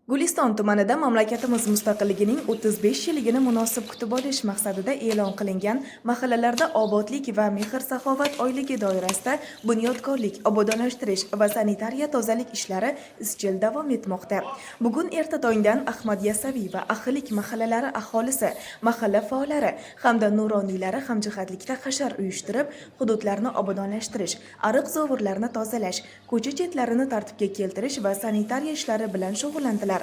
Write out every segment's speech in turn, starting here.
Guliston tumanida mamlakatimiz mustaqilligining 35 yilligini munosib kutib olish maqsadida e'lon qilingan mahallalarda obodlik va mehr-saxovat oyligi doirasida bunyodkorlik, obodonlashtirish va sanitariya tozalik ishlari izchil davom etmoqda. Bugun erta tongdan Ahmad Yasaviy va Ahillik mahallalari aholisi, mahalla faollari hamda nuroniylari hamjihatlikda hashar uyushtirib, hududlarni obodonlashtirish, ariq zovurlarni tozalash, ko'cha chetlarini tartibga keltirish va sanitariya ishlari bilan shug'ullandilar.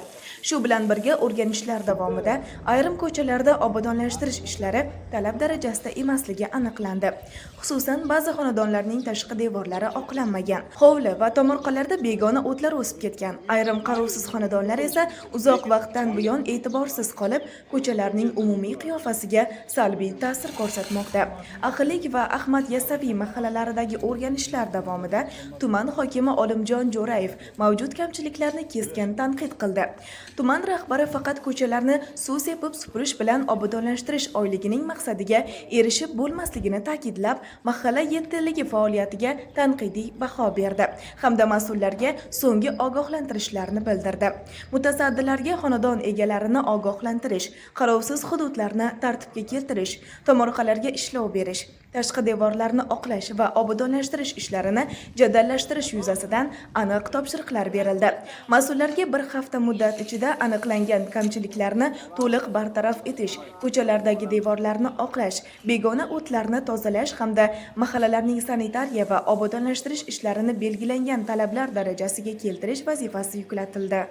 Shu bilan birga o'rganishlar davomida ayrim ko'chalarda obodonlashtirish ishlari talab darajasida emasligi aniqlandi. Xususan, ba'zi xonadonlarning tashqi devorlari oqlanmagan, hovli va tomorqalarda begona o'tlar o'sib ketgan. Ayrim qarovsiz xonadonlar esa uzoq vaqtdan buyon e'tiborsiz qolib, ko'chalarning umumiy qiyofasiga salbiy ta'sir ko'rsatmoqda. Ahillik va Ahmad Yasaviy mahallalaridagi o'rganishlar davomida tuman hokimi Olimjon Jo'rayev mavjud kamchiliklarni keskin tanqid qildi. Tuman rahbari faqat ko'chalarni suv sepib supurish bilan obodonlashtirish oyligining maqsadiga erishib bo'lmasligini ta'kidlab, mahalla yettiligi faoliyatiga tanqidiy baho berdi hamda mas'ullarga so'nggi ogohlantirishlarni bildirdi. Mutasaddilarga xonadon egalarini ogohlantirish, qarovsiz hududlarni tartibga keltirish, tomorqalarga ishlov berish, tashqi devorlarni oqlash va obodonlashtirish ishlarini jadallashtirish yuzasidan aniq topshiriqlar berildi. Mas'ullarga bir hafta muddat ichida aniqlangan kamchiliklarni to'liq bartaraf etish, ko'chalardagi devorlarni oqlash, begona o'tlarni tozalash hamda mahallalarning sanitariya va obodonlashtirish ishlarini belgilangan talablar darajasiga keltirish vazifasi yuklatildi.